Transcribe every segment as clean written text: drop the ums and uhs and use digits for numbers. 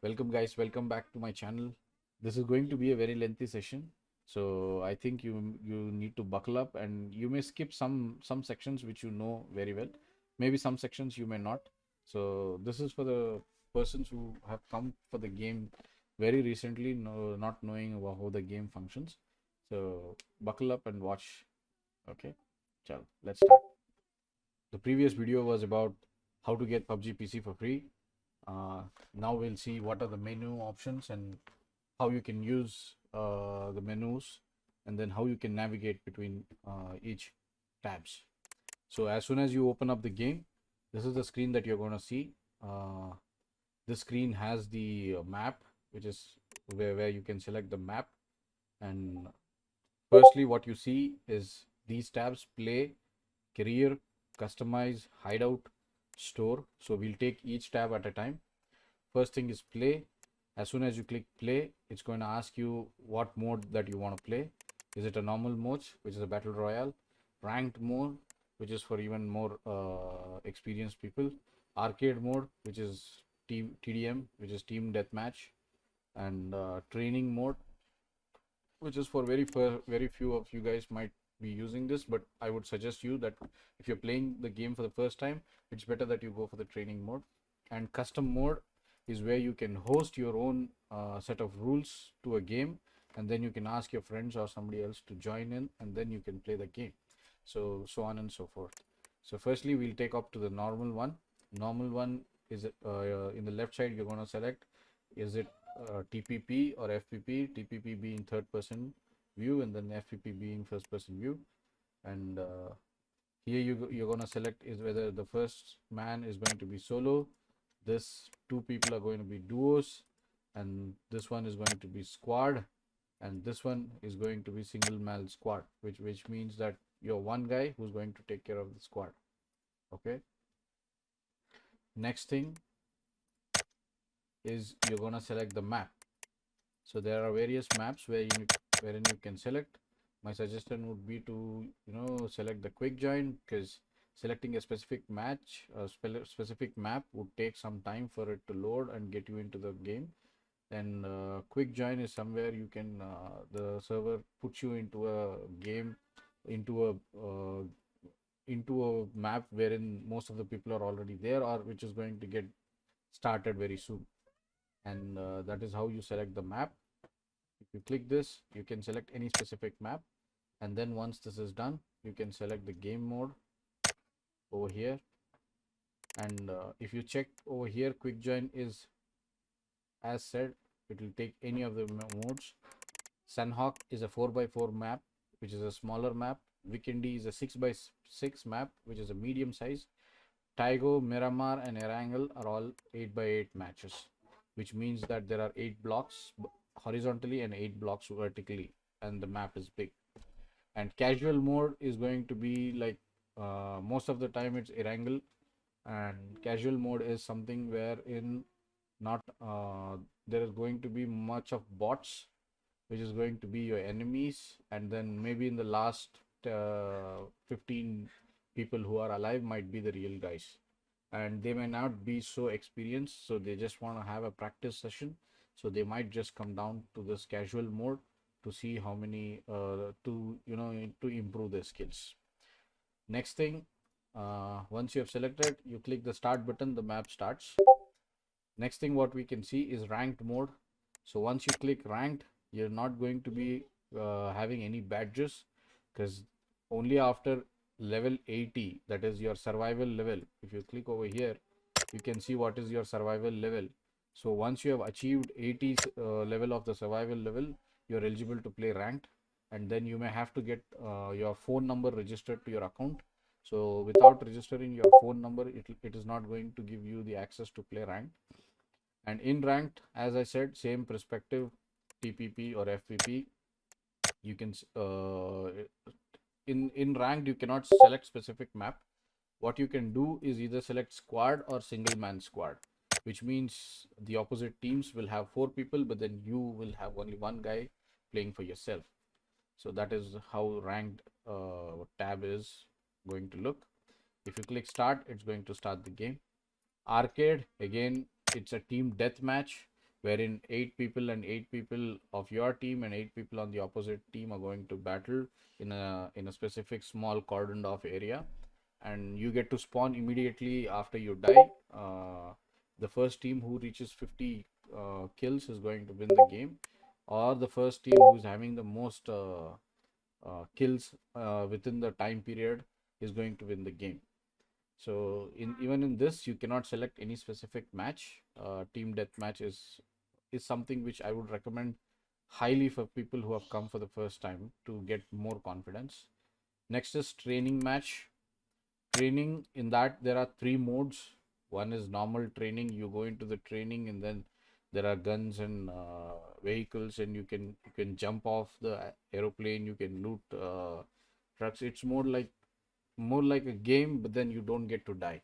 Welcome guys, welcome back to my channel. This is going to be a very lengthy session, so I think you need to buckle up, and you may skip some sections which you know very well. Maybe some sections you may not. So this is for the persons who have come for the game very recently, not knowing about how the game functions. So buckle up and watch. Okay, chalo, let's start. The previous video was about how to get PUBG PC for free. Now we'll see what are the menu options and how you can use the menus, and then how you can navigate between each tabs. So as soon as you open up the game, this is the screen that you're going to see. Uh, this screen has the map, which is where you can select the map. And firstly, what you see is these tabs: play, career, customize, hideout, store. So we'll take each tab at a time. First thing is play. As soon as you click play, it's going to ask you what mode that you want to play. Is it a normal mode, which is a battle royale, ranked mode, which is for even more experienced people, arcade mode, which is team TDM, which is team deathmatch, and training mode, which is for very few of you guys might be using this, but I would suggest you that if you're playing the game for the first time, it's better that you go for the training mode. And custom mode is where you can host your own set of rules to a game, and then you can ask your friends or somebody else to join in, and then you can play the game. So on and so forth. So firstly, we'll take up to the normal one. Normal one is in the left side. You're going to select, is it TPP or FPP, TPP being third person view and then FPP being first person view. And here you're going to select is whether the first man is going to be solo, this two people are going to be duos, and this one is going to be squad, and this one is going to be single man squad, which means that you're one guy who's going to take care of the squad. Okay, next thing is you're going to select the map. So there are various maps wherein you can select. My suggestion would be to select the quick join, because selecting a specific match, a specific map would take some time for it to load and get you into the game. And quick join is somewhere you can the server puts you into a game, into a uh, into a map wherein most of the people are already there, or which is going to get started very soon. And that is how you select the map. If you click this, you can select any specific map, and then once this is done, you can select the game mode over here. And if you check over here, quick join is, as said, it will take any of the modes. Sunhawk is a 4x4 map, which is a smaller map. Vikendi is a 6x6 map, which is a medium size. Taigo, Miramar, and Erangel are all 8x8 matches, which means that there are 8 blocks horizontally and 8 blocks vertically, and the map is big. And casual mode is going to be like most of the time it's Erangel, and casual mode is something wherein not there is going to be much of bots, which is going to be your enemies, and then maybe in the last 15 people who are alive might be the real guys, and they may not be so experienced, so they just want to have a practice session, so they might just come down to this casual mode to see how many to improve their skills. Next thing, once you have selected, you click the start button, the map starts. Next thing what we can see is ranked mode. So once you click ranked, you're not going to be having any badges, because only after level 80, that is your survival level, if you click over here, you can see what is your survival level. So once you have achieved 80 level of the survival level, you're eligible to play ranked, and then you may have to get your phone number registered to your account. So without registering your phone number, it is not going to give you the access to play ranked. And in ranked, as I said, same perspective, TPP or FPP. You can in ranked you cannot select specific map. What you can do is either select squad or single man squad, which means the opposite teams will have 4 people, but then you will have only one guy playing for yourself. So that is how ranked tab is going to look. If you click start, it's going to start the game. Arcade, again, it's a team deathmatch, wherein 8 people and 8 people of your team and 8 people on the opposite team are going to battle in a specific small cordoned off area, and you get to spawn immediately after you die. The first team who reaches 50 kills is going to win the game, or the first team who's having the most kills within the time period is going to win the game. So even in this, you cannot select any specific match. Team deathmatch is something which I would recommend highly for people who have come for the first time to get more confidence. Next is training match. Training, in that there are three modes. One is normal training. You go into the training, and then there are guns and vehicles, and you can jump off the aeroplane. You can loot trucks. It's more like a game, but then you don't get to die.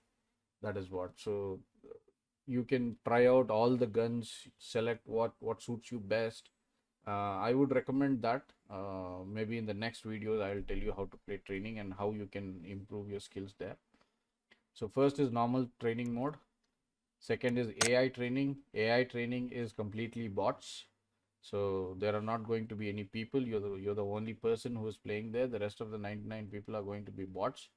That is what. So you can try out all the guns, select what suits you best. I would recommend that. Maybe in the next videos, I will tell you how to play training and how you can improve your skills there. So first is normal training mode. Second is AI training. AI training is completely bots. So there are not going to be any people. You're the only person who is playing there. The rest of the 99 people are going to be bots.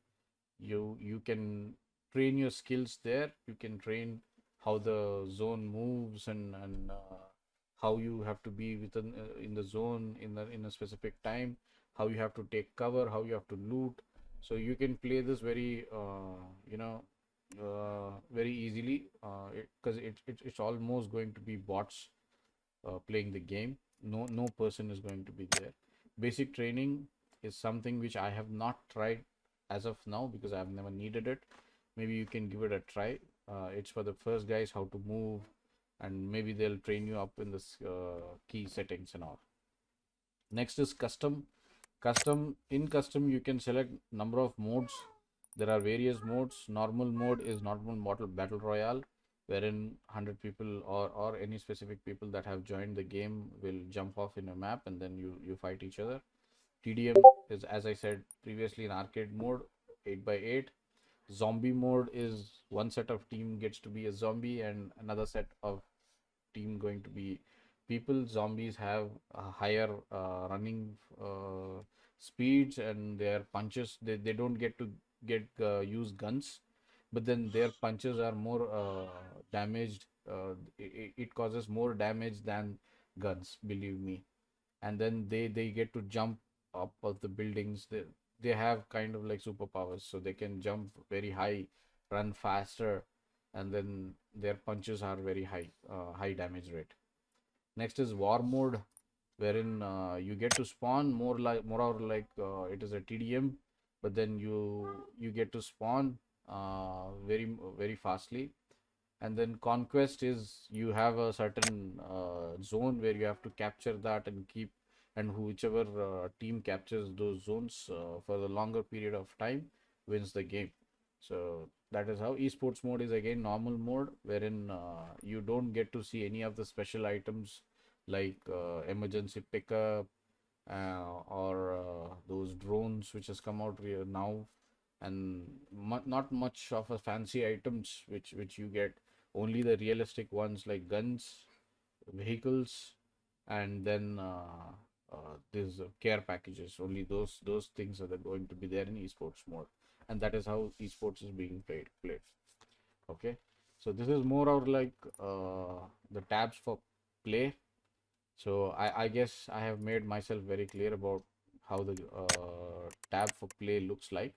You can train your skills there. You can train how the zone moves, and how you have to be within in the zone in a specific time, how you have to take cover, how you have to loot. So you can play this very easily, because it's almost going to be bots playing the game. No person is going to be there. Basic training is something which I have not tried as of now because I have never needed it. Maybe you can give it a try. It's for the first guys how to move, and maybe they'll train you up in this key settings and all. Next is custom. Custom, you can select number of modes. There are various modes. Normal mode is normal battle royale, wherein 100 people or any specific people that have joined the game will jump off in a map, and then you fight each other. TDM is, as I said previously, in arcade mode, 8 by 8. Zombie mode is one set of team gets to be a zombie, and another set of team going to be people. Zombies have higher running speeds, and their punches, they don't get to use guns, but then their punches are more damaged. It causes more damage than guns, believe me. And then they get to jump up of the buildings. They have kind of like superpowers, so they can jump very high, run faster, and then their punches are very high damage rate. Next is war mode, wherein you get to spawn more or like it is a TDM, but then you get to spawn very fastly. And then conquest is you have a certain zone where you have to capture that and keep, and whichever team captures those zones for the longer period of time wins the game. So that is how. Esports mode is again normal mode, wherein you don't get to see any of the special items like emergency pickup or those drones which has come out now, and not much of a fancy items which you get. Only the realistic ones like guns, vehicles, and then these care packages. Only those things are going to be there in esports mode, and that is how esports is being played. Okay, so this is more or like the tabs for play. So I guess I have made myself very clear about how the tab for play looks like.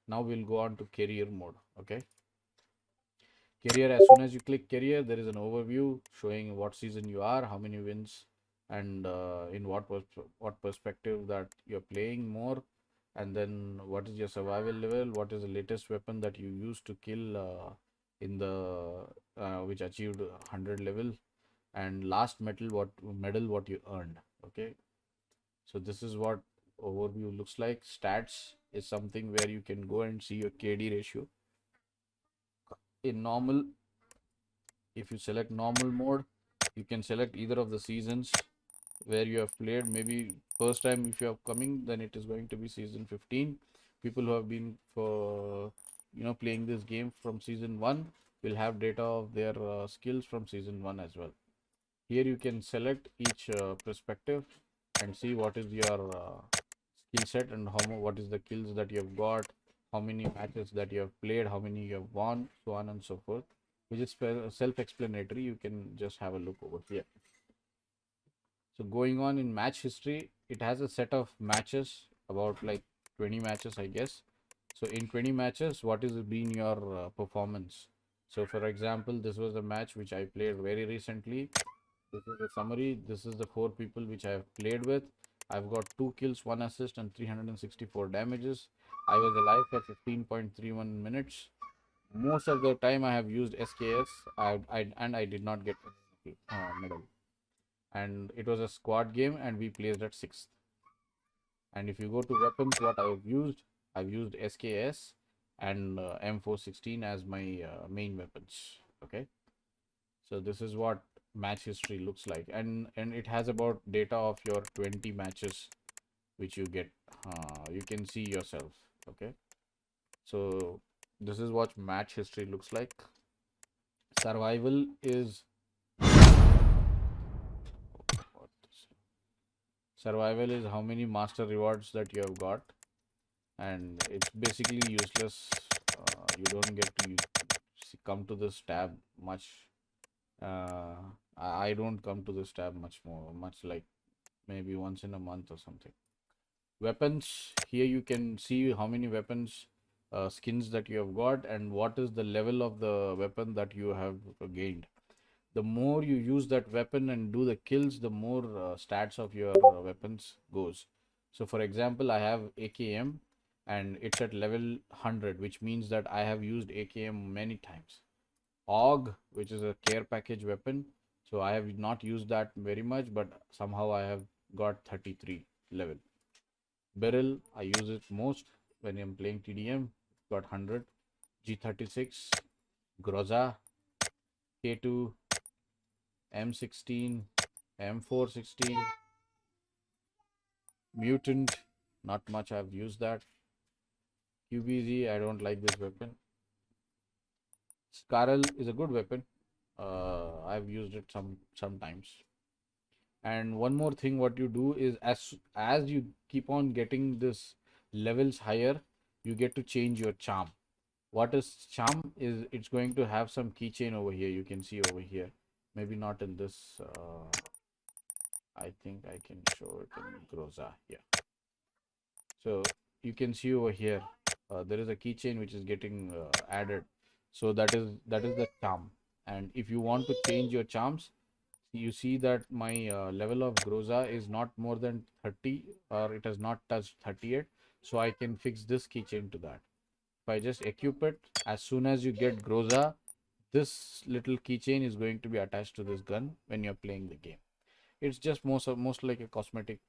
Now we'll go on to career mode. Okay, career, as soon as you click career, there is an overview showing what season you are, how many wins, and in what perspective that you're playing more, and then what is your survival level, what is the latest weapon that you used to kill in the which achieved 100 level, and last medal what you earned. Okay, so this is what overview looks like. Stats is something where you can go and see your KD ratio. In normal, if you select normal mode, you can select either of the seasons where you have played. Maybe first time if you are coming, then it is going to be season 15. People who have been for playing this game from season 1 will have data of their skills from season 1 as well. here you can select each perspective and see what is your skill set and what is the kills that you have got, how many matches that you have played, how many you have won, so on and so forth, which is self-explanatory. You can just have a look over here. So going on in match history, it has a set of matches, about like 20 matches, I guess. So in 20 matches, what has been your performance? So for example, this was a match which I played very recently. This is the summary. This is the 4 people which I have played with. I've got 2 kills, 1 assist, and 364 damages. I was alive for 15.31 minutes. Most of the time I have used SKS, and I did not get medal. And it was a squad game, and we placed at 6th. And if you go to weapons, what I've used SKS and M416 as my main weapons. Okay, so this is what match history looks like, and it has about data of your 20 matches which you get. You can see yourself. Okay, so this is what match history looks like. Survival is survival is how many master rewards that you have got, and it's basically useless. You don't get to come to this tab much. I don't come to this tab much, like maybe once in a month or something. Weapons, here you can see how many weapons skins that you have got and what is the level of the weapon that you have gained. The more you use that weapon and do the kills, the more stats of your weapons goes. So for example, I have AKM and it's at level 100, which means that I have used AKM many times. AUG, which is a care package weapon, so I have not used that very much, but somehow I have got 33 level. Beryl, I use it most when I'm playing TDM, got 100. G36, Groza, K2, M16, M416, Mutant, not much I've used that. QBZ, I don't like this weapon. Scarel is a good weapon. I've used it sometimes. And one more thing, what you do is as you keep on getting this levels higher, you get to change your charm. What is charm is it's going to have some keychain over here. You can see over here. Maybe not in this. I think I can show it in Groza. Yeah. So you can see over here, there is a keychain which is getting added. So that is the charm. And if you want to change your charms, you see that my level of Groza is not more than 30, or it has not touched 38. So I can fix this keychain to that. If I just equip it, as soon as you get Groza, this little keychain is going to be attached to this gun when you're playing the game. It's just most like a cosmetic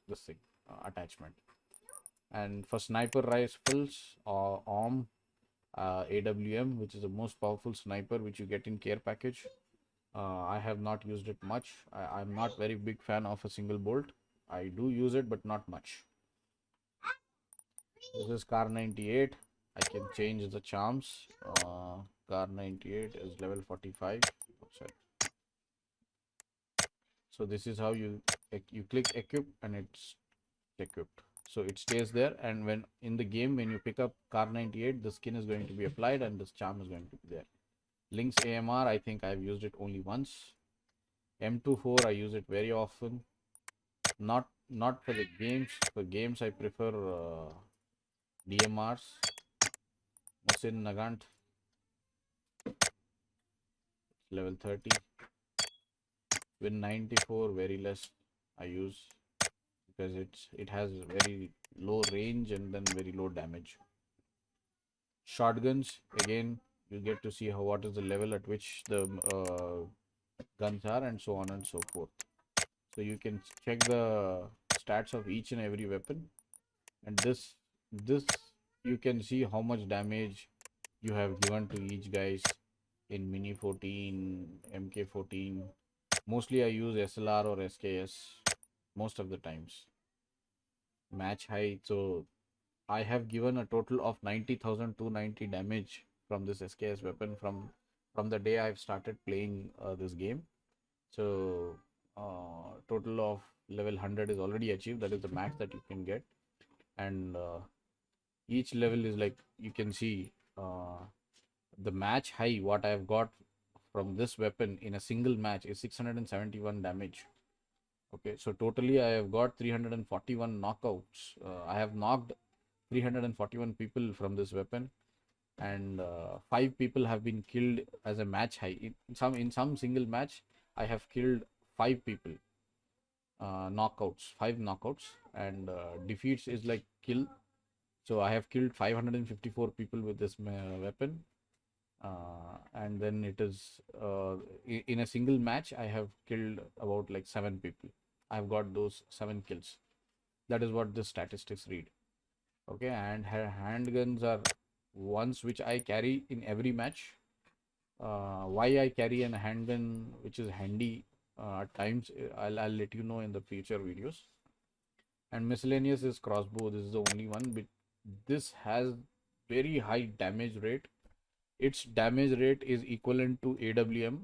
this thing attachment. And for sniper rifles, ARM, AWM, which is the most powerful sniper which you get in care package, I have not used it much. I'm not very big fan of a single bolt. I do use it, but not much. This is Kar 98. I can change the charms. Kar 98 is level 45. So this is how you click equip and it's equipped. So it stays there, and when in the game when you pick up Kar 98, the skin is going to be applied and this charm is going to be there. Lynx AMR, I think I've used it only once. M24, I use it very often. Not for the games. For games, I prefer DMRs. Mosin Nagant, level 30. Win 94, very less I use because it has very low range and then very low damage. Shotguns, again, you get to see what is the level at which the guns are, and so on and so forth. So you can check the stats of each and every weapon, and this you can see how much damage you have given to each guys in Mini 14, MK14. Mostly I use SLR or SKS most of the times. Match height, so I have given a total of 90,290 damage from this SKS weapon from the day I've started playing this game. So total of level 100 is already achieved. That is the max that you can get. And each level is like, you can see the match high what I have got from this weapon in a single match is 671 damage. Okay, so totally I have got 341 knockouts. I have knocked 341 people from this weapon, and 5 people have been killed as a match high. In some single match, I have killed 5 people, knockouts, 5 knockouts, and defeats is like kill. So I have killed 554 people with this weapon, and then it is in a single match I have killed about like 7 people. I've got those 7 kills. That is what the statistics read. Okay, and her handguns are ones which I carry in every match. Why I carry a handgun which is handy at times, I'll let you know in the future videos. And miscellaneous is crossbow. This is the only one, but this has very high damage rate. Its damage rate is equivalent to AWM.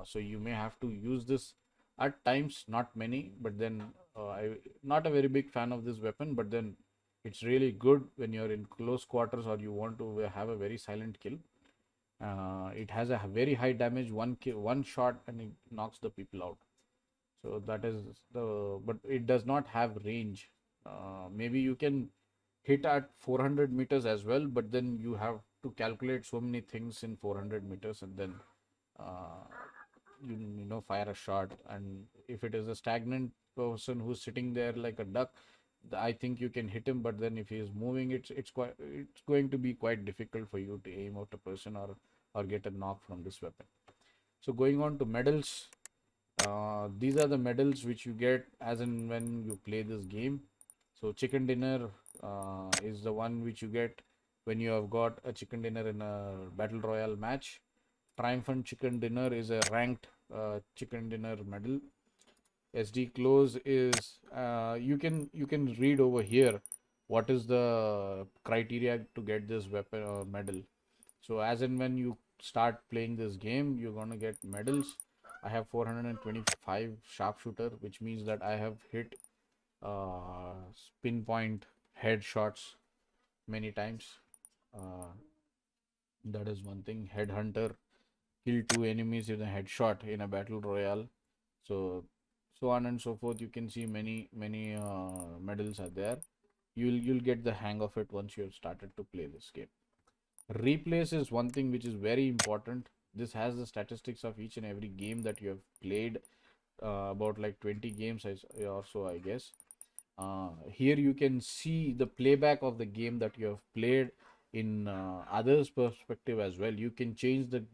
So you may have to use this at times, not many, but then I not a very big fan of this weapon, but then it's really good when you're in close quarters or you want to have a very silent kill. It has a very high damage, one shot, and it knocks the people out. So that is but it does not have range. Maybe you can hit at 400 meters as well, but then you have to calculate so many things in 400 meters, and then uh, you know fire a shot. And if it is a stagnant person who's sitting there like a duck, I think you can hit him, but then if he is moving, it's going to be quite difficult for you to aim out a person or get a knock from this weapon. So going on to medals, these are the medals which you get as and when you play this game. So chicken dinner is the one which you get when you have got a chicken dinner in a battle royale match. Triumphant chicken dinner is a ranked chicken dinner medal. SD close is you can read over here what is the criteria to get this weapon medal. So as and when you start playing this game, you're gonna get medals. I have 425 sharpshooter, which means that I have hit pinpoint headshots many times. Uh, that is one thing. Headhunter, kill 2 enemies in a headshot in a battle royale. So on and so forth. You can see many medals are there. You'll get the hang of it once you have started to play this game. Replays is one thing which is very important. This has the statistics of each and every game that you have played, about like 20 games or so, I guess. Here you can see the playback of the game that you have played in others' perspective as well. You can change the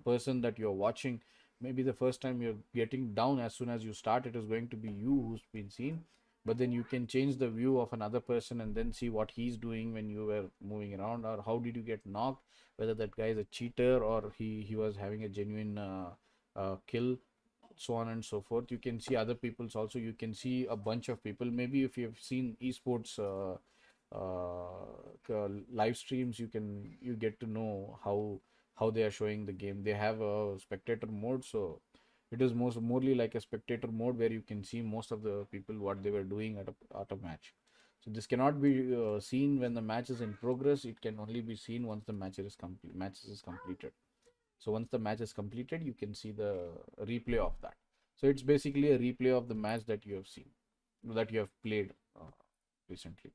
person that you're watching. Maybe the first time you're getting down, as soon as you start, it is going to be you who's been seen. But then you can change the view of another person and then see what he's doing when you were moving around, or how did you get knocked, whether that guy is a cheater or he was having a genuine kill, so on and so forth. You can see other people's also. You can see a bunch of people. Maybe if you've seen esports live streams, you get to know how they are showing the game. They have a spectator mode, so it is morely like a spectator mode where you can see most of the people what they were doing at a match. So this cannot be seen when the match is in progress. It can only be seen once the match is completed. So once the match is completed, you can see the replay of that. So it's basically a replay of the match that you have seen, that you have played recently.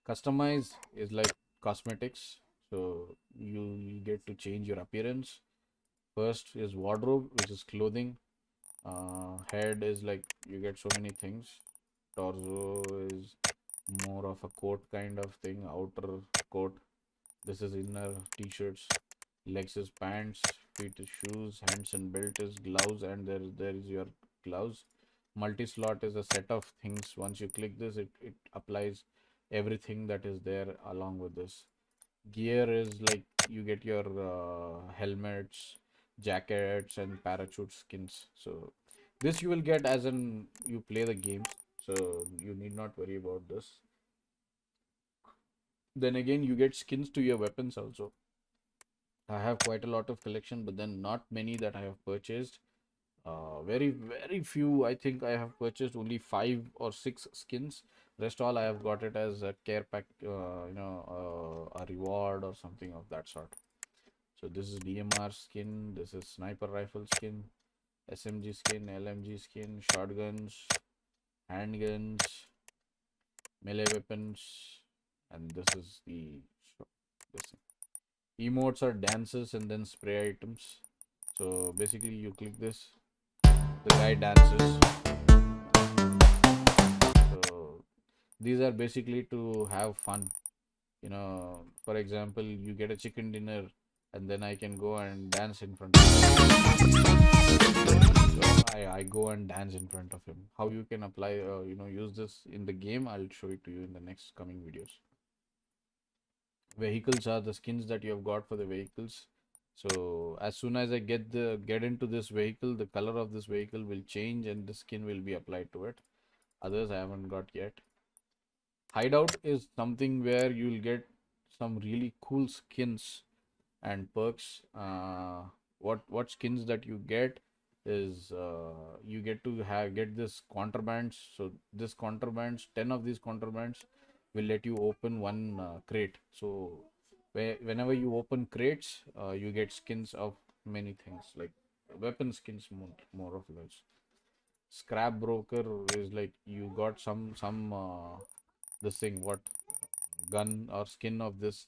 Customize is like cosmetics. So you get to change your appearance. First is wardrobe, which is clothing. Head is like you get so many things. Torso is more of a coat kind of thing, outer coat. This is inner t-shirts. Legs is pants, feet is shoes, hands and belt is gloves, and there is your gloves. Multi-slot is a set of things. Once you click this, it applies everything that is there along with this. Gear is like you get your helmets, jackets, and parachute skins. So this you will get as in you play the games. So you need not worry about this. Then again, you get skins to your weapons also. I have quite a lot of collection, but then not many that I have purchased. Very few. I think I have purchased only 5 or 6 skins. Rest all I have got it as a care pack, a reward or something of that sort. So this is DMR skin. This is sniper rifle skin, SMG skin, LMG skin, shotguns, handguns, melee weapons, and this is the this thing. Emotes are dances and then spray items. So basically, you click this, the guy dances. So these are basically to have fun. For example, you get a chicken dinner, and then I can go and dance in front of him. So I go and dance in front of him. How you can apply, use this in the game, I'll show it to you in the next coming videos. Vehicles are the skins that you have got for the vehicles. So as soon as I get into this vehicle, the color of this vehicle will change and the skin will be applied to it. Others I haven't got yet. Hideout is something where you'll get some really cool skins and perks. What skins that you get is you get to get this contrabands. So this contrabands, 10 of these contrabands will let you open one crate. So whenever you open crates, you get skins of many things like weapon skins, more of those. Scrap broker is like you got some this thing, what gun or skin of this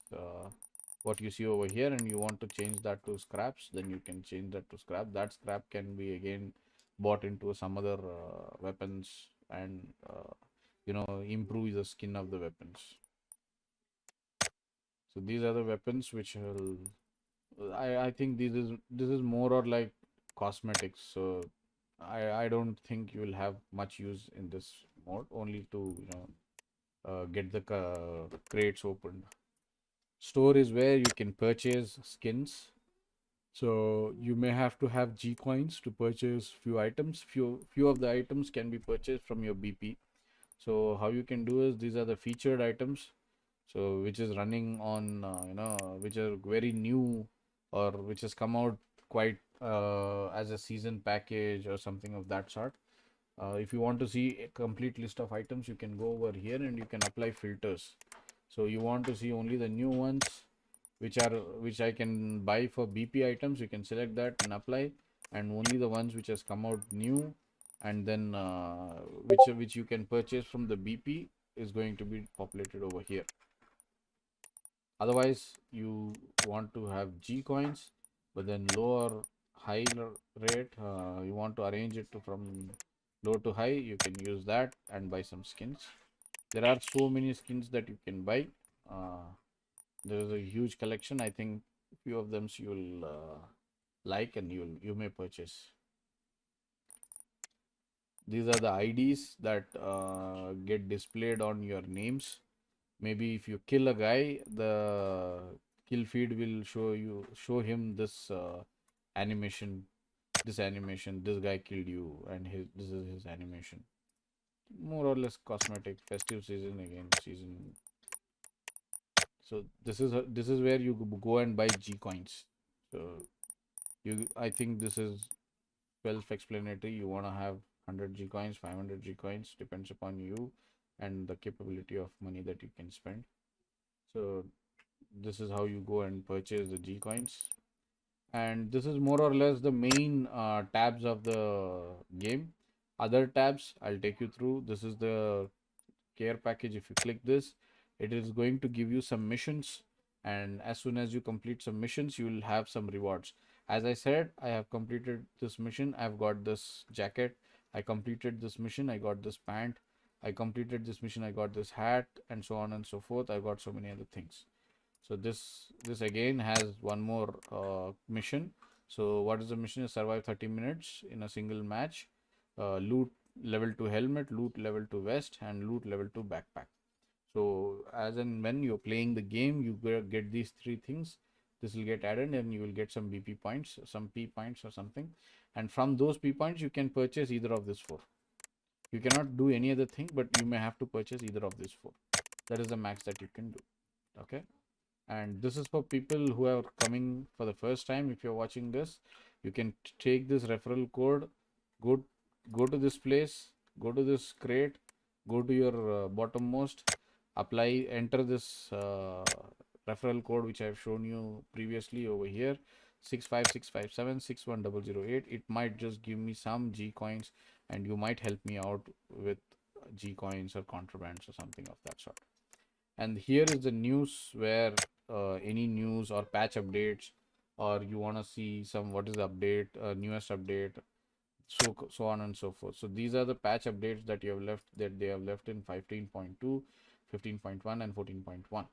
what you see over here, and you want to change that to scraps, then you can change that to scrap. That scrap can be again bought into some other weapons and improve the skin of the weapons. So these are the weapons which will I think this is more or like cosmetics. So I don't think you will have much use in this mode, only to get the crates opened. Store is where you can purchase skins. So you may have to have G coins to purchase few items. Few of the items can be purchased from your BP. So how you can do is, these are the featured items. So which is running on which are very new, or which has come out quite as a season package or something of that sort. If you want to see a complete list of items, you can go over here and you can apply filters. So you want to see only the new ones which I can buy for BP items, you can select that and apply, and only the ones which has come out new and then which you can purchase from the BP is going to be populated over here. Otherwise, you want to have G coins, but then lower high rate, you want to arrange it from low to high, you can use that and buy some skins. There are so many skins that you can buy. There is a huge collection. I think few of them you'll like and you may purchase. These are the IDs that get displayed on your names. Maybe if you kill a guy, the kill feed will show him this animation. This guy killed you, and this is his animation. More or less cosmetic. Festive season again, season. So this is where you go and buy G coins. So I think this is self-explanatory. You want to have 100 G coins, 500 G coins, depends upon you and the capability of money that you can spend. So this is how you go and purchase the G coins, and this is more or less the main tabs of the game. Other tabs I'll take you through. This is the care package. If you click this, it is going to give you some missions, and as soon as you complete some missions, you will have some rewards. As I said, I have completed this mission. I've got this jacket. I completed this mission. I got this pant. I completed this mission. I got this hat, and so on and so forth. I got so many other things. So this again has one more mission. So what is the mission? Is survive 30 minutes in a single match, loot level 2 helmet, loot level 2 vest, and loot level 2 backpack. So as and when you're playing the game, you get these three things. This will get added and you will get some BP points, some P points or something. And from those P points, you can purchase either of these four. You cannot do any other thing, but you may have to purchase either of these four. That is the max that you can do. Okay. And this is for people who are coming for the first time. If you're watching this, you can take this referral code, go go to this place, go to this crate, go to your bottommost, apply, enter this referral code which I've shown you previously over here, 65657610008. It might just give me some G coins, and you might help me out with G coins or contrabands or something of that sort. And here is the news, where any news or patch updates, or you want to see some what is the update, newest update, so on and so forth. So these are the patch updates that you have left, that they have left in 15.2, 15.1 and 14.1.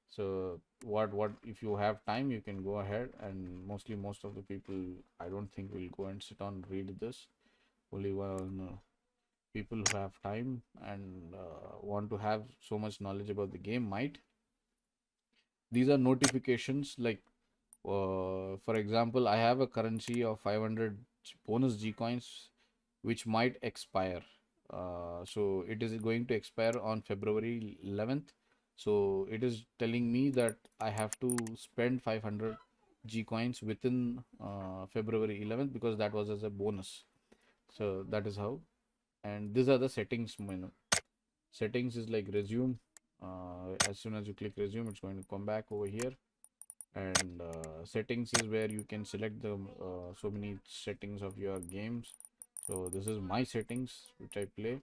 So what if you have time, you can go ahead, and mostly most of the people, I don't think, will go and sit on read this. Only one people who have time and want to have so much knowledge about the game might. These are notifications, like for example, I have a currency of 500 bonus G coins which might expire. So it is going to expire on February 11th. So it is telling me that I have to spend 500 G coins within February 11th, because that was as a bonus. So that is how. And these are the settings menu. Settings is like resume. As soon as you click resume, it's going to come back over here. And settings is where you can select the so many settings of your games. So this is my settings which I play.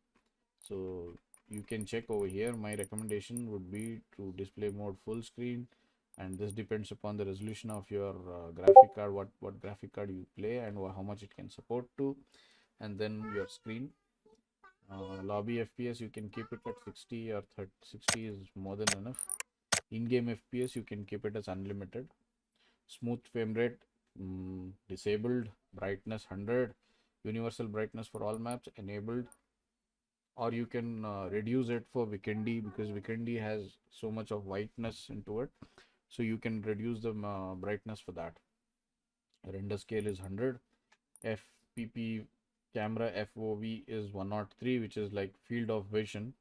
So you can check over here. My recommendation would be to display mode full screen, and this depends upon the resolution of your graphic card, what graphic card you play, and how much it can support to. And then your screen. Lobby FPS, you can keep it at 60 or 30. 60 is more than enough. In-game FPS, you can keep it as unlimited. Smooth frame rate, disabled. Brightness 100. Universal brightness for all maps enabled. Or you can reduce it for Vikendi, because Vikendi has so much of whiteness into it. So you can reduce the brightness for that. Render scale is 100. FPP camera FOV is 103, which is like field of vision.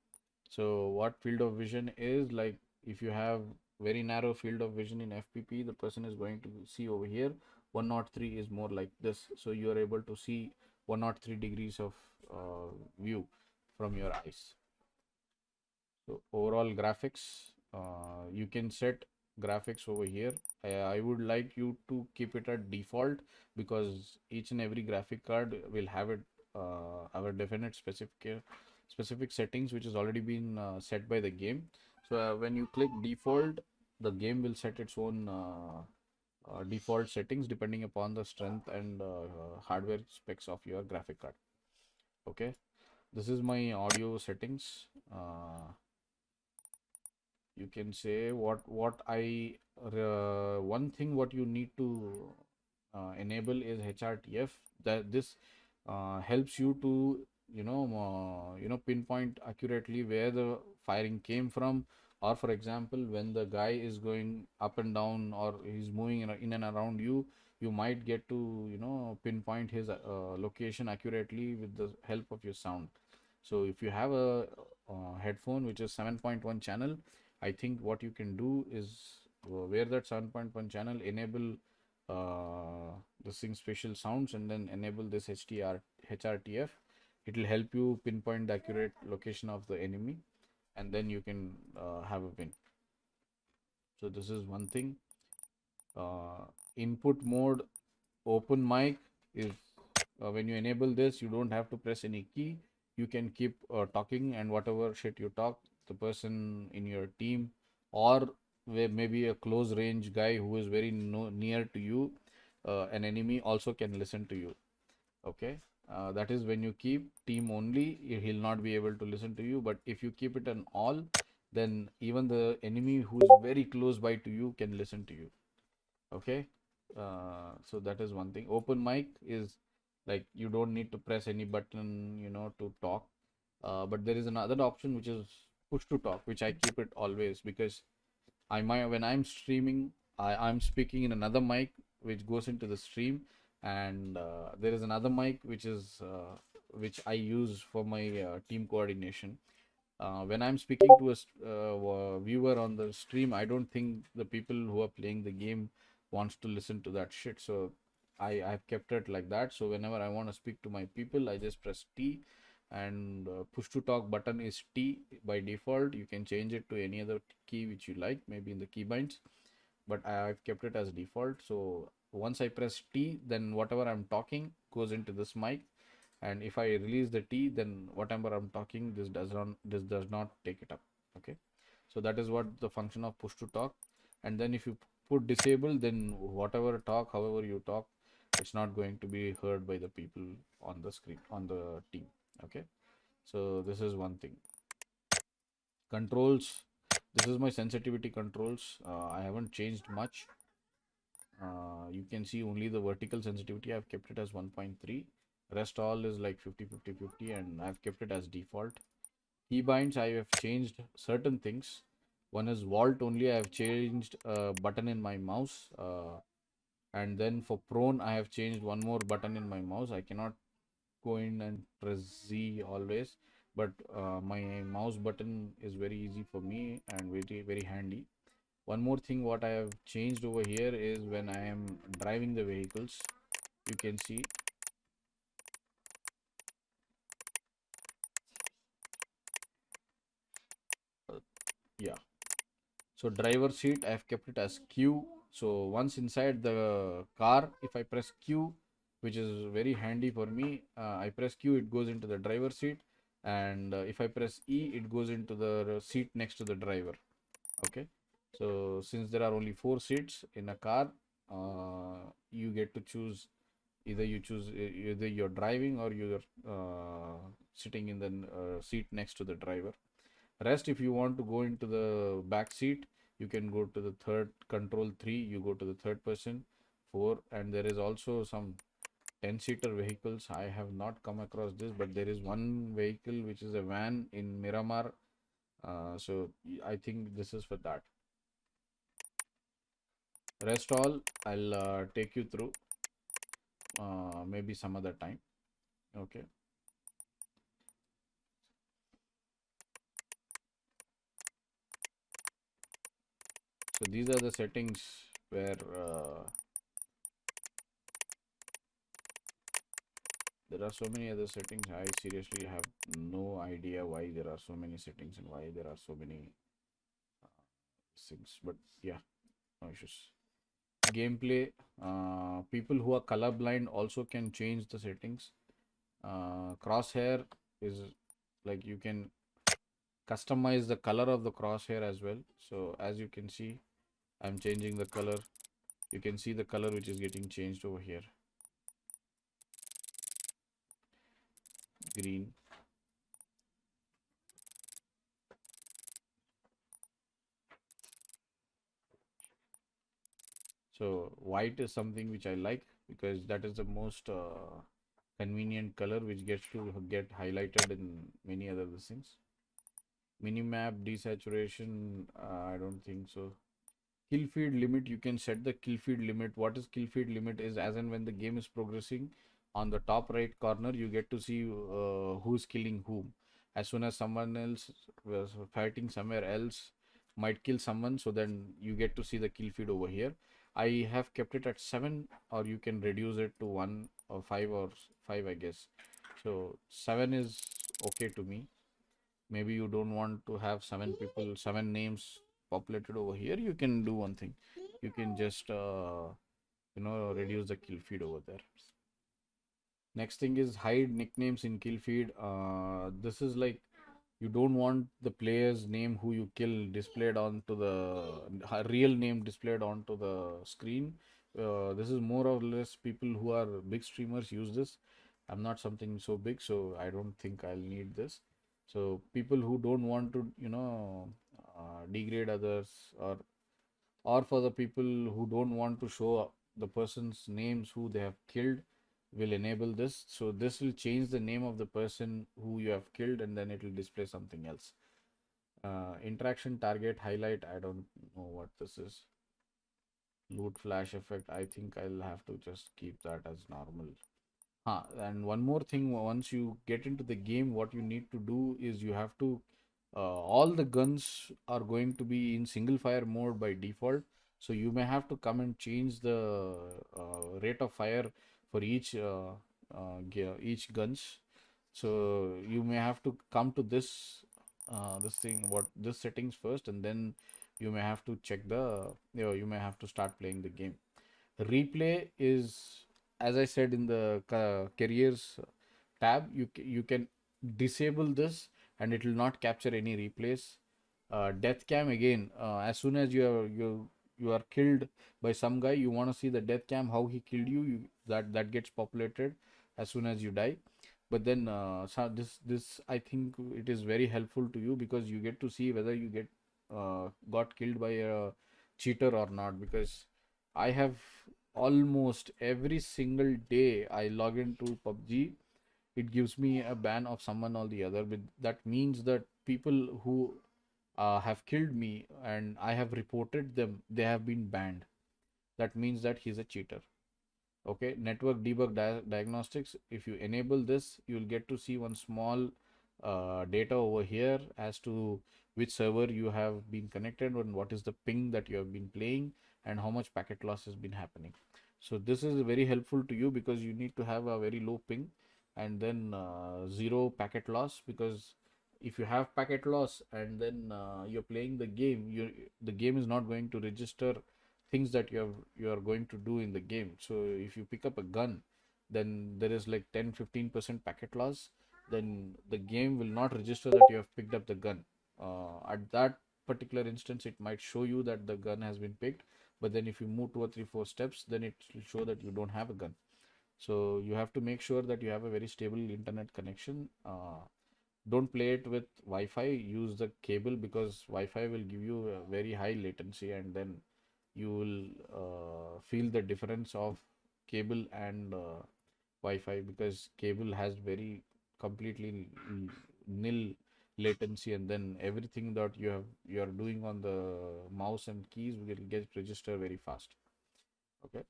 So what field of vision is like, if you have very narrow field of vision in FPP, the person is going to see over here. 103 is more like this. So you are able to see 103 degrees of view from your eyes. So overall graphics, you can set graphics over here. I would like you to keep it at default, because each and every graphic card will have it have a definite specific settings which has already been set by the game. So when you click default, the game will set its own default settings depending upon the strength and hardware specs of your graphic card. Okay, this is my audio settings. You can say what I one thing what you need to enable is HRTF. That this helps you to pinpoint accurately where the firing came from, or for example, when the guy is going up and down, or he's moving in and around you, you might get to pinpoint his location accurately with the help of your sound. So if you have a headphone which is 7.1 channel, I think what you can do is wear that 7.1 channel, enable the sync spatial sounds, and then enable this HRTF. It will help you pinpoint the accurate location of the enemy, and then you can have a win. So this is one thing. Input mode open mic is when you enable this, you don't have to press any key. You can keep talking, and whatever shit you talk, the person in your team, or maybe a close range guy who is very near to you, an enemy, also can listen to you. Okay, that is when you keep team only, he'll not be able to listen to you. But if you keep it on all, then even the enemy who is very close by to you can listen to you. Okay, so that is one thing. Open mic is like you don't need to press any button to talk. But there is another option which is push to talk, which I keep it always, because when I'm streaming, I'm speaking in another mic which goes into the stream, and there is another mic which I use for my team coordination. When I'm speaking to a viewer on the stream, I don't think the people who are playing the game wants to listen to that shit. So I've kept it like that. So whenever I want to speak to my people, I just press T, and push to talk button is T by default. You can change it to any other key which you like, maybe in the keybinds, but I've kept it as default. So once I press T, then whatever I'm talking goes into this mic, and if I release the T, then whatever I'm talking, this does not take it up. Okay, so that is what the function of push to talk. And then if you put disable, then whatever talk, however you talk, it's not going to be heard by the people on the screen, on the team. Okay, so this is one thing. Controls, this is my sensitivity controls. I haven't changed much. You can see only the vertical sensitivity I've kept it as 1.3. Rest all is like 50 50 50, and I've kept it as default. Keybinds, I have changed certain things. One is vault only. I have changed a button in my mouse, and then for prone I have changed one more button in my mouse. I cannot go in and press Z always, but my mouse button is very easy for me and very very handy. One more thing what I have changed over here is when I am driving the vehicles, you can see, yeah, so driver seat I have kept it as Q. So once inside the car, if I press Q, which is very handy for me, I press Q, it goes into the driver seat, and if I press E, it goes into the seat next to the driver. Okay, so since there are only 4 seats in a car, you get to choose, either you choose either you're driving or you're sitting in the seat next to the driver. Rest, if you want to go into the back seat, you can go to the third control 3, you go to the third person 4, and there is also some 10-seater vehicles. I have not come across this, but there is one vehicle which is a van in Miramar. So I think this is for that. Rest all I'll take you through maybe some other time. Okay. So these are the settings where there are so many other settings. I seriously have no idea why there are so many settings and why there are so many things. But yeah, no issues. Gameplay. People who are colorblind also can change the settings. Crosshair is like you can customize the color of the crosshair as well. So as you can see, I'm changing the color. You can see the color which is getting changed over here. Green. So white is something which I like because that is the most convenient color which gets to get highlighted in many other things. Minimap desaturation, I don't think so. Kill feed limit, you can set the kill feed limit. What is kill feed limit is as and when the game is progressing, on the top right corner you get to see who's killing whom. As soon as someone else was fighting somewhere else might kill someone, so then you get to see the kill feed over here. I have kept it at 7, or you can reduce it to 1 or 5 or 5, I guess. So 7 is okay to me. Maybe you don't want to have 7 people, 7 names populated over here. You can do one thing. You can just reduce the kill feed over there. Next thing is hide nicknames in kill feed. This is like you don't want the player's name who you kill displayed onto the real name displayed onto the screen. This is more or less people who are big streamers use this. I'm not something so big, so I don't think I'll need this. So people who don't want to degrade others, or for the people who don't want to show the person's names who they have killed, will enable this. So this will change the name of the person who you have killed, and then it will display something else. Interaction target highlight, I don't know what this is. Loot flash effect, I think I'll have to just keep that as normal. And one more thing, once you get into the game, what you need to do is you have to all the guns are going to be in single fire mode by default. So you may have to come and change the rate of fire for each guns. So you may have to come to this settings first, and then you may have to check you may have to start playing the game. Replay is, as I said in the careers tab, you can disable this and it will not capture any replays. Death cam, again, as soon as you are killed by some guy, you want to see the death cam, how he killed you, that gets populated as soon as you die. But then this I think it is very helpful to you, because you get to see whether you got killed by a cheater or not. Because I have almost every single day I log into PUBG, it gives me a ban of someone or the other. But that means that people who have killed me and I have reported them, they have been banned. That means that he's a cheater. Okay, network debug diagnostics, if you enable this, you will get to see one small data over here as to which server you have been connected and what is the ping that you have been playing and how much packet loss has been happening. So this is very helpful to you, because you need to have a very low ping and then zero packet loss. Because if you have packet loss and then you're playing the game, the game is not going to register things that you are going to do in the game. So if you pick up a gun, then there is like 10-15% packet loss, then the game will not register that you have picked up the gun. At that particular instance, it might show you that the gun has been picked, but then if you move 2 or 3 4 steps, then it will show that you don't have a gun. So you have to make sure that you have a very stable internet connection. Don't play it with Wi-Fi, use the cable, because Wi-Fi will give you a very high latency, and then you will feel the difference of cable and Wi-Fi, because cable has very completely nil latency, and then everything that you are doing on the mouse and keys will get registered very fast. Okay.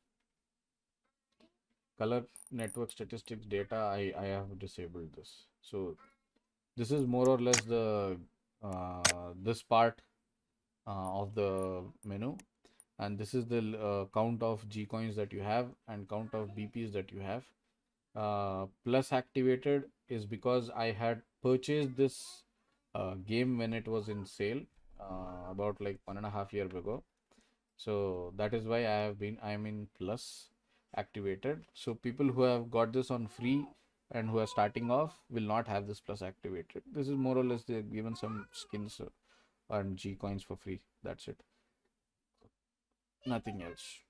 Color network statistics data, I have disabled this. So this is more or less the this part of the menu, and this is the count of G coins that you have and count of BPs that you have. Plus activated is because I had purchased this game when it was in sale about like 1.5 years ago. So that is why I'm in plus activated. So people who have got this on free and who are starting off will not have this plus activated. This is more or less they've given some skins and G coins for free. That's it. Nothing else.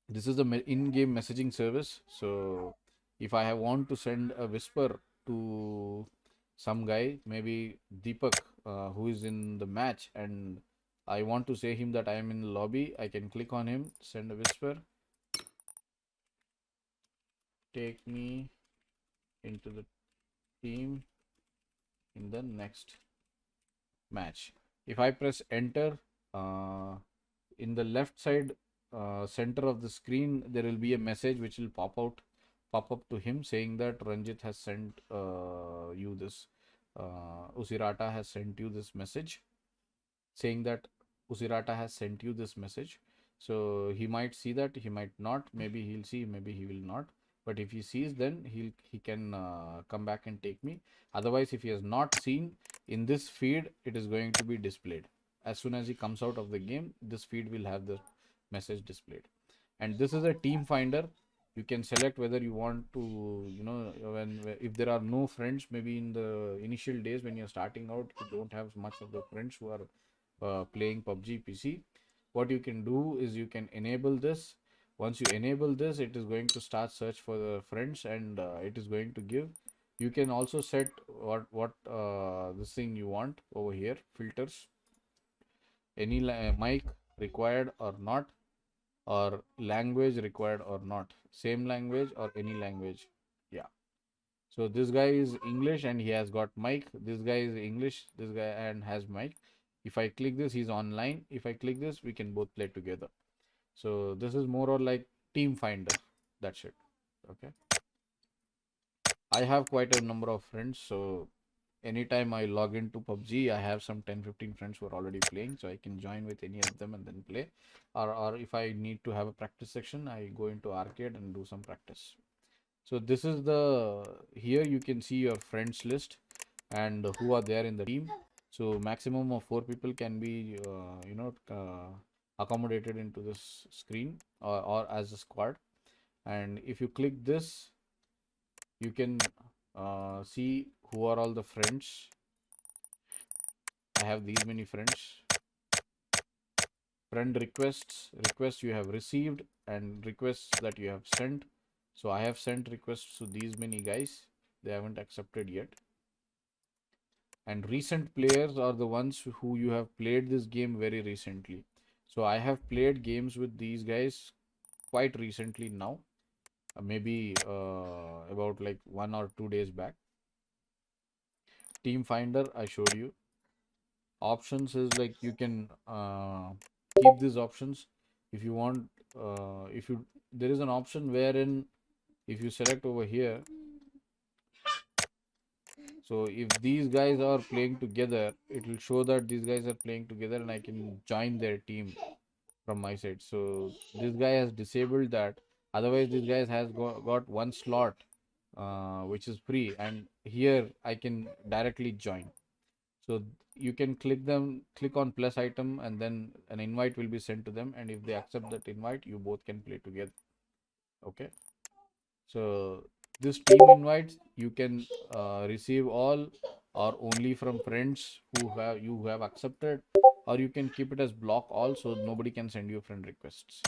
This is the in-game messaging service. So if I want to send a whisper to some guy, maybe Deepak, who is in the match, and I want to say him that I am in the lobby, I can click on him, send a whisper, take me into the team in the next match. If I press enter, in the left side center of the screen, there will be a message which will pop up to him saying that Ranjit has sent you this. Usirata has sent you this message, saying that Usirata has sent you this message. So he might see that, he might not. Maybe he'll see, maybe he will not. But if he sees, then he can come back and take me. Otherwise, if he has not seen, in this feed, it is going to be displayed. As soon as he comes out of the game, this feed will have the message displayed. And this is a team finder. You can select whether you want to, if there are no friends, maybe in the initial days when you're starting out, you don't have much of the friends who are playing PUBG PC. What you can do is you can enable this. Once you enable this, it is going to start search for the friends, and it is going to give. You can also set what this thing you want over here, filters, any mic required or not, or language required or not, same language or any language. Yeah. So this guy is English and he has got mic. This guy is English, this guy and has mic. If I click this, he's online. If I click this, we can both play together. So this is more or like team finder. That's it. Okay. I have quite a number of friends, so anytime I log into PUBG, I have some 10-15 friends who are already playing, so I can join with any of them and then play. Or if I need to have a practice section, I go into arcade and do some practice. So this is the, here you can see your friends list and who are there in the team. So maximum of 4 people can be accommodated into this screen, or as a squad. And if you click this, you can see who are all the friends. I have these many friends. Friend requests you have received, and requests that you have sent. So I have sent requests to these many guys. They haven't accepted yet. And recent players are the ones who you have played this game very recently. So I have played games with these guys quite recently now, maybe about like 1 or 2 days back. Team Finder, I showed you. Options is like you can keep these options if you want. If you There is an option wherein if you select over here, so if these guys are playing together, it will show that these guys are playing together and I can join their team from my side. So this guy has disabled that. Otherwise, this guy has got one slot which is free, and here I can directly join. So you can click on plus item, and then an invite will be sent to them, and if they accept that invite, you both can play together. Okay. So this team invites you can receive all or only from friends who have accepted, or you can keep it as block all, so nobody can send you friend requests.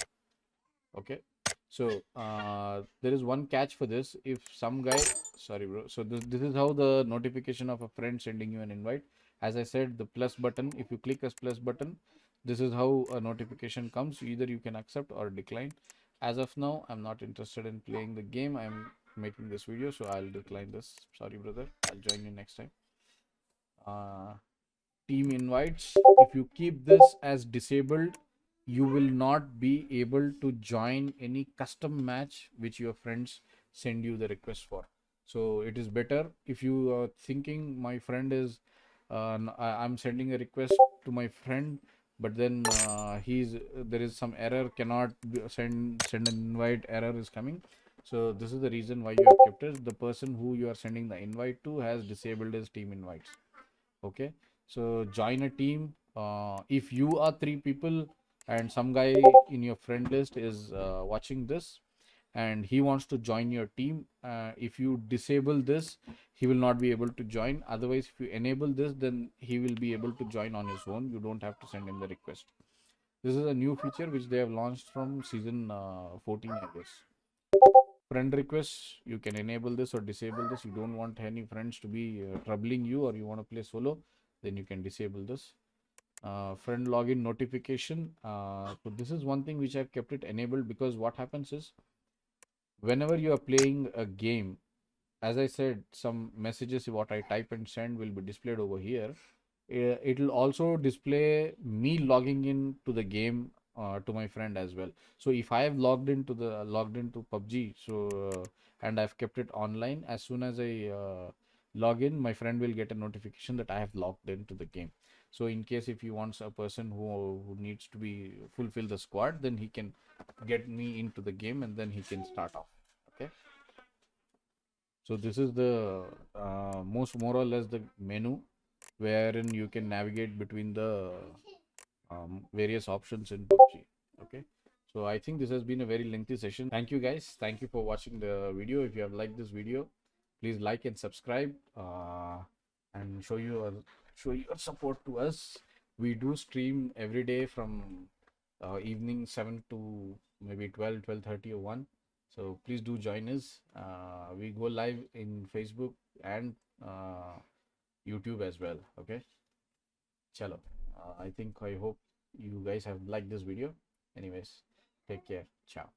Okay. So there is one catch for this. If some guy, sorry bro, so this is how the notification of a friend sending you an invite. As I said, the plus button, if you click as plus button, this is how a notification comes. Either you can accept or decline. As of now, I'm not interested in playing the game. I'm making this video, so I'll decline this. Sorry brother, I'll join you next time. uh, Team invites, if you keep this as disabled, you will not be able to join any custom match which your friends send you the request for. So it is better if you are thinking my friend is I'm sending a request to my friend, but then there is some error, cannot send an invite, error is coming. So this is the reason why you have kept it. The person who you are sending the invite to has disabled his team invites. Okay. So join a team. If you are 3 people and some guy in your friend list is watching this and he wants to join your team, if you disable this, he will not be able to join. Otherwise, if you enable this, then he will be able to join on his own. You don't have to send him the request. This is a new feature which they have launched from season 14, I guess. Friend requests, you can enable this or disable this. You don't want any friends to be troubling you, or you want to play solo, then you can disable this. Friend login notification, so this is one thing which I've kept it enabled, because what happens is whenever you are playing a game, as I said, some messages what I type and send will be displayed over here. It will also display me logging in to the game to my friend as well. So if I have logged into PUBG, so and I've kept it online, as soon as I log in, my friend will get a notification that I have logged into the game. So in case if he wants a person who needs to be fulfill the squad, then he can get me into the game and then he can start off. Okay. So this is the more or less the menu wherein you can navigate between the various options in PUBG. Okay. So I think this has been a very lengthy session. Thank you guys. Thank you for watching the video. If you have liked this video, please like and subscribe and show your support to us. We do stream every day from evening 7 to maybe 12:30 or 1. So please do join us. We go live in Facebook and YouTube as well. Okay. Chalo. I hope you guys have liked this video. Anyways, take care. Ciao.